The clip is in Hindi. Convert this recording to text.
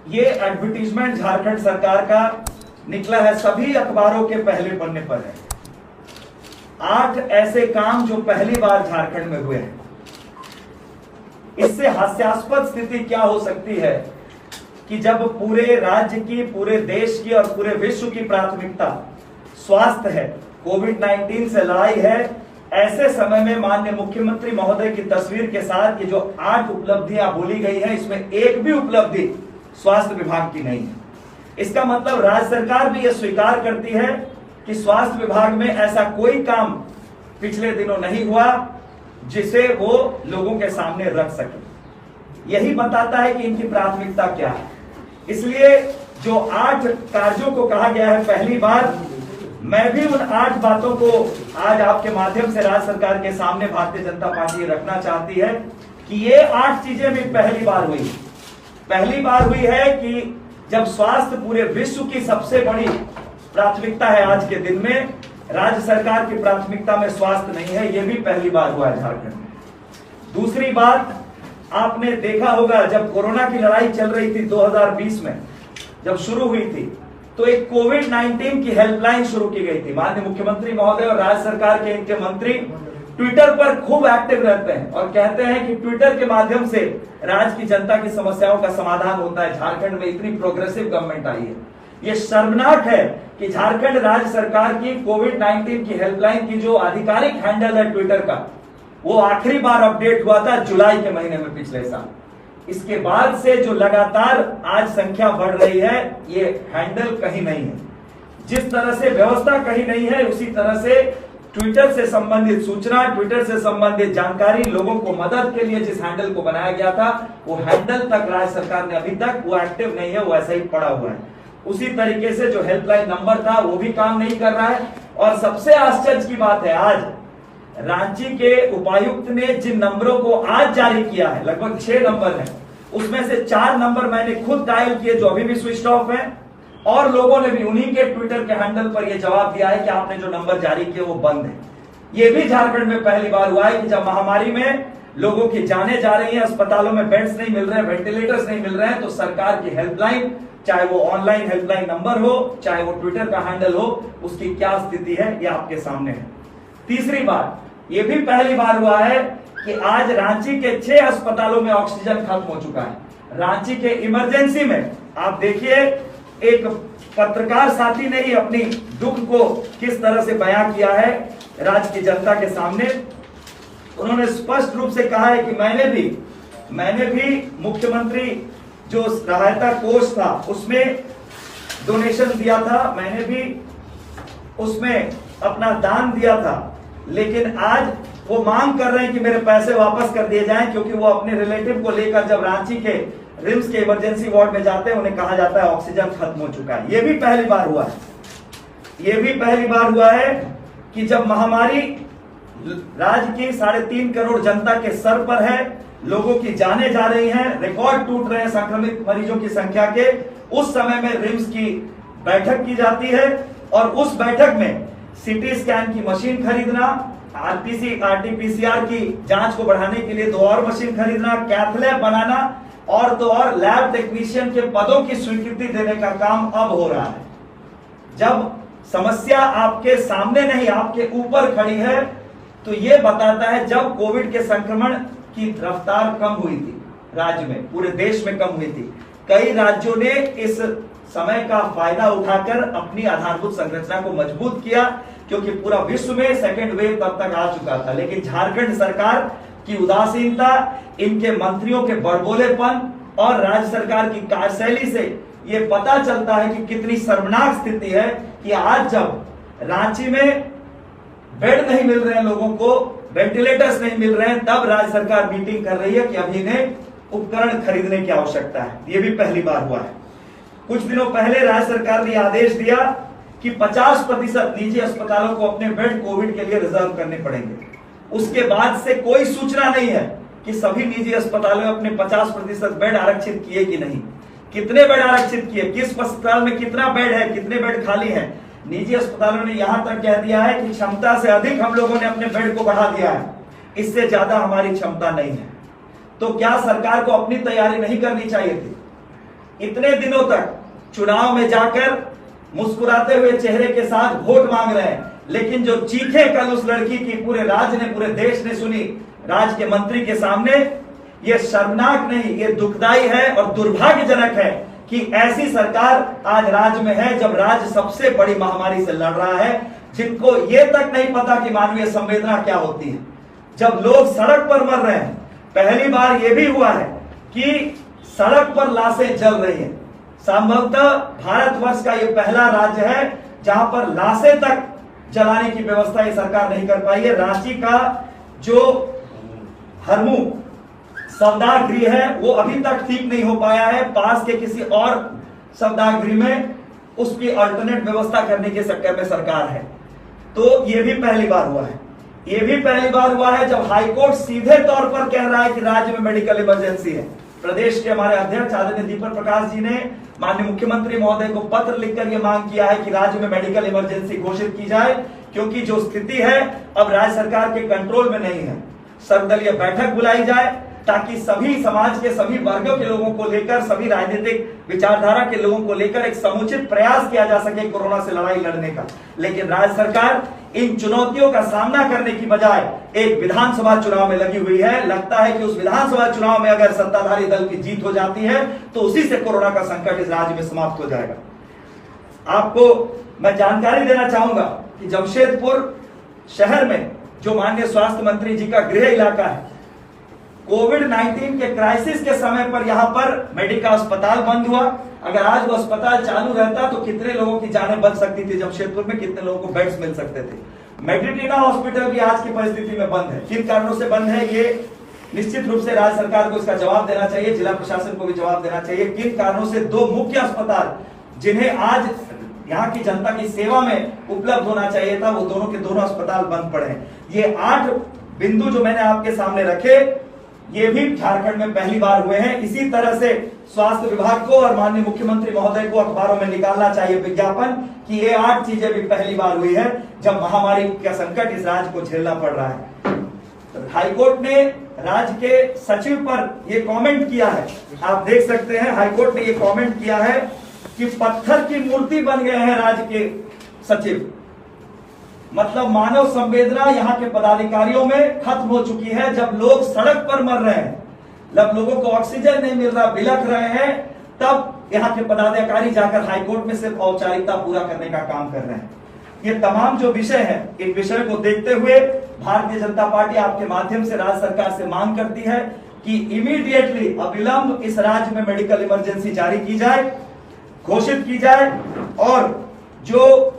ये एडवर्टीजमेंट झारखंड सरकार का निकला है, सभी अखबारों के पहले पन्ने पर है। 8 ऐसे काम जो पहली बार झारखंड में हुए हैं। इससे हास्यास्पद स्थिति क्या हो सकती है कि जब पूरे राज्य की, पूरे देश की और पूरे विश्व की प्राथमिकता स्वास्थ्य है, कोविड-19 से लड़ाई है, ऐसे समय में माननीय मुख्यमंत्री महोदय की तस्वीर के साथ ये जो 8 उपलब्धियां बोली गई है, इसमें एक भी उपलब्धि स्वास्थ्य विभाग की नहीं है। इसका मतलब राज्य सरकार भी यह स्वीकार करती है कि स्वास्थ्य विभाग में ऐसा कोई काम पिछले दिनों नहीं हुआ जिसे वो लोगों के सामने रख सके। यही बताता है कि इनकी प्राथमिकता क्या है। इसलिए जो 8 कार्यों को कहा गया है पहली बार, मैं भी उन 8 बातों को आज आपके माध्यम से राज्य सरकार के सामने भारतीय जनता पार्टी रखना चाहती है कि ये 8 चीजें भी पहली बार हुई। पहली बार हुई है कि जब स्वास्थ्य पूरे विश्व की सबसे बड़ी प्राथमिकता है, आज के दिन में राज्य सरकार की प्राथमिकता में स्वास्थ्य नहीं है, यह भी पहली बार हुआ है झारखंड में। दूसरी बात, आपने देखा होगा जब कोरोना की लड़ाई चल रही थी 2020 में, जब शुरू हुई थी, तो एक कोविड-19 की हेल्पलाइन शुरू की गई थी। माननीय मुख्यमंत्री महोदय और राज्य सरकार के इनके मंत्री ट्विटर पर खूब एक्टिव रहते हैं और कहते हैं कि ट्विटर के माध्यम से राज्य की जनता की समस्याओं का समाधान होता है। झारखंड में इतनी प्रोग्रेसिव गवर्नमेंट आई है। यह शर्मनाक है कि झारखंड राज्य सरकार की कोविड-19 की हेल्पलाइन की जो आधिकारिक हैंडल है ट्विटर का, वो आखिरी बार अपडेट हुआ था जुलाई के महीने में पिछले साल। इसके बाद से जो लगातार आज संख्या बढ़ रही है, ये हैंडल कहीं नहीं है। जिस तरह से व्यवस्था कहीं नहीं है, उसी तरह से ट्विटर से संबंधित सूचना, ट्विटर से संबंधित जानकारी, लोगों को मदद के लिए जिस हैंडल को बनाया गया था, वो हैंडल तक राज्य सरकार ने अभी तक वो एक्टिव नहीं है, वो ऐसा ही पड़ा हुआ है। उसी तरीके से जो हेल्पलाइन नंबर था वो भी काम नहीं कर रहा है। और सबसे आश्चर्य की बात है, आज रांची के उपायुक्त ने जिन नंबरों को आज जारी किया है, लगभग 6 नंबर है, उसमें से 4 नंबर मैंने खुद डायल किए जो अभी भी स्विच ऑफ है, और लोगों ने भी उन्हीं के ट्विटर के हैंडल पर यह जवाब दिया है कि आपने जो नंबर जारी किए वो बंद है। यह भी झारखंड में पहली बार हुआ है कि जब महामारी में लोगों की जानें जा रही हैं, अस्पतालों में बेड्स नहीं मिल रहे हैं, वेंटिलेटर्स नहीं मिल रहे हैं, तो सरकार की हेल्पलाइन, चाहे वो ऑनलाइन हेल्पलाइन नंबर हो, चाहे वो ट्विटर का हैंडल हो, उसकी क्या स्थिति है ये आपके सामने है। तीसरी बात, ये भी पहली बार हुआ है कि आज रांची के 6 अस्पतालों में ऑक्सीजन खत्म हो चुका है। रांची के इमरजेंसी में आप देखिए, एक पत्रकार साथी ने ही अपनी दुख को किस तरह से बयां किया है राज्य की जनता के सामने। उन्होंने स्पष्ट रूप से कहा है कि मैंने भी मुख्यमंत्री जो सहायता कोष था उसमें डोनेशन दिया था, मैंने भी उसमें अपना दान दिया था, लेकिन आज वो मांग कर रहे हैं कि मेरे पैसे वापस कर दिए जाएं, क्योंकि वो अपने रिलेटिव को लेकर जब रांची के रिम्स के इमरजेंसी वार्ड में जाते हैं, उन्हें कहा जाता है ऑक्सीजन खत्म हो चुका है। ये भी पहली बार हुआ है। ये भी पहली बार हुआ है कि जब महामारी राज्य की 3.5 करोड़ जनता के सर पर है, लोगों की जानें जा रही हैं, रिकॉर्ड टूट रहे हैं संक्रमित मरीजों की संख्या के, उस समय में रिम्स की बैठक की जाती है और उस बैठक में सीटी स्कैन की मशीन खरीदना, आरटीपीसीआर की जांच को बढ़ाने के लिए 2 और मशीन खरीदना, कैथ लैब बनाना और तो और लैब टेक्नीशियन के पदों की स्वीकृति देने का काम अब हो रहा है। जब समस्या आपके सामने नहीं, आपके ऊपर खड़ी है, तो यह बताता है जब कोविड के संक्रमण की रफ्तार कम हुई थी राज्य में, पूरे देश में कम हुई थी, कई राज्यों ने इस समय का फायदा उठाकर अपनी आधारभूत संरचना को मजबूत किया, क्योंकि पूरा विश्व में सेकेंड वेव तब तक आ चुका था। लेकिन झारखंड सरकार की उदासीनता, इनके मंत्रियों के बड़बोलेपन और राज्य सरकार की कार्यशैली से यह पता चलता है कि कितनी शर्मनाक स्थिति है कि आज जब रांची में बेड नहीं मिल रहे हैं, लोगों को वेंटिलेटर्स नहीं मिल रहे हैं, तब राज्य सरकार मीटिंग कर रही है कि अभी इन्हें उपकरण खरीदने की आवश्यकता है। यह भी पहली बार हुआ है। कुछ दिनों पहले राज्य सरकार ने आदेश दिया कि 50% निजी अस्पतालों को अपने बेड कोविड के लिए रिजर्व करने पड़ेंगे। उसके बाद से कोई सूचना नहीं है कि सभी निजी अस्पतालों में अपने 50% बेड आरक्षित किए कि नहीं, कितने बेड आरक्षित किए, किस अस्पताल में कितना बेड है, कितने बेड खाली हैं। निजी अस्पतालों ने यहां तक कह दिया है कि क्षमता से अधिक हम लोगों ने अपने बेड को बढ़ा दिया है, इससे ज्यादा हमारी क्षमता नहीं है। तो क्या सरकार को अपनी तैयारी नहीं करनी चाहिए थी? इतने दिनों तक चुनाव में जाकर मुस्कुराते हुए चेहरे के साथ वोट मांग रहे हैं, लेकिन जो चीखें कल उस लड़की की पूरे राज्य ने, पूरे देश ने सुनी राज्य के मंत्री के सामने, ये शर्मनाक नहीं, ये दुखदाई है और दुर्भाग्यजनक है कि ऐसी सरकार आज राज्य में है जब राज्य सबसे बड़ी महामारी से लड़ रहा है, जिनको ये तक नहीं पता कि मानवीय संवेदना क्या होती है, जब लोग सड़क पर मर रहे हैं। पहली बार यह भी हुआ है कि सड़क पर लाशें जल रही हैं। संभवतः भारतवर्ष का यह पहला राज्य है जहां पर लाशें तक जलाने की व्यवस्था ये सरकार नहीं कर पाई है। रांची का जो हरमू शवदाह गृह है वो अभी तक ठीक नहीं हो पाया है। पास के किसी और शवदाह गृह में उसकी अल्टरनेट व्यवस्था करने के चक्कर में सरकार है। तो ये भी पहली बार हुआ है। ये भी पहली बार हुआ है जब हाईकोर्ट सीधे तौर पर कह रहा है कि राज्य में मेडिकल इमरजेंसी है। प्रदेश के हमारे अध्यक्ष आदरणीय दीपक प्रकाश जी ने माननीय मुख्यमंत्री महोदय को पत्र लिखकर यह मांग किया है कि राज्य में मेडिकल इमरजेंसी घोषित की जाए, क्योंकि जो स्थिति है अब राज्य सरकार के कंट्रोल में नहीं है। सर्वदलीय बैठक बुलाई जाए ताकि सभी समाज के सभी वर्गों के लोगों को लेकर, सभी राजनीतिक विचारधारा के लोगों को लेकर एक समुचित प्रयास किया जा सके कोरोना से लड़ाई लड़ने का। लेकिन राज्य सरकार इन चुनौतियों का सामना करने की बजाय एक विधानसभा चुनाव में लगी हुई है। लगता है कि उस विधानसभा चुनाव में अगर सत्ताधारी दल की जीत हो जाती है तो उसी से कोरोना का संकट इस राज्य में समाप्त हो जाएगा। आपको मैं जानकारी देना चाहूंगा कि जमशेदपुर शहर में जो माननीय स्वास्थ्य मंत्री जी का गृह इलाका है, कोविड-19 के क्राइसिस के समय पर यहां पर मेडिका अस्पताल बंद हुआ। अगर आज वो अस्पताल चालू रहता तो कितने लोगों की जानें बच सकती थी, जमशेदपुर में कितने लोगों को बेड्स मिल सकते थे। मेडिट्रीना हॉस्पिटल भी आज की परिस्थिति में बंद है। किन कारणों से बंद है, ये निश्चित रूप से राज्य सरकार को इसका जवाब देना चाहिए, जिला प्रशासन को भी जवाब देना चाहिए। किन कारणों से दो मुख्य अस्पताल जिन्हें आज यहाँ की जनता की सेवा में उपलब्ध होना चाहिए था, वो दोनों के दोनों अस्पताल बंद पड़े हैं। ये 8 बिंदु जो मैंने आपके सामने रखे, ये भी झारखंड में पहली बार हुए हैं। इसी तरह से स्वास्थ्य विभाग को और माननीय मुख्यमंत्री महोदय को अखबारों में निकालना चाहिए विज्ञापन कि ये 8 चीजें भी पहली बार हुई है जब महामारी का संकट इस राज्य को झेलना पड़ रहा है। तो हाईकोर्ट ने राज्य के सचिव पर यह कमेंट किया है, आप देख सकते हैं। हाईकोर्ट ने यह कमेंट किया है कि पत्थर की मूर्ति बन गए हैं राज्य के सचिव। मतलब मानव संवेदना यहाँ के पदाधिकारियों में खत्म हो चुकी है। जब लोग सड़क पर मर रहे हैं, जब लोगों को ऑक्सीजन नहीं मिल रहा, बिलख रहे हैं, तब यहाँ के पदाधिकारी जाकर हाईकोर्ट में सिर्फ औपचारिकता पूरा करने का काम कर रहे हैं। ये तमाम जो विषय है, इन विषय को देखते हुए भारतीय जनता पार्टी आपके माध्यम से राज्य सरकार से मांग करती है कि इमीडिएटली अविलंब इस राज्य में मेडिकल इमरजेंसी जारी की जाए, घोषित की जाए और जो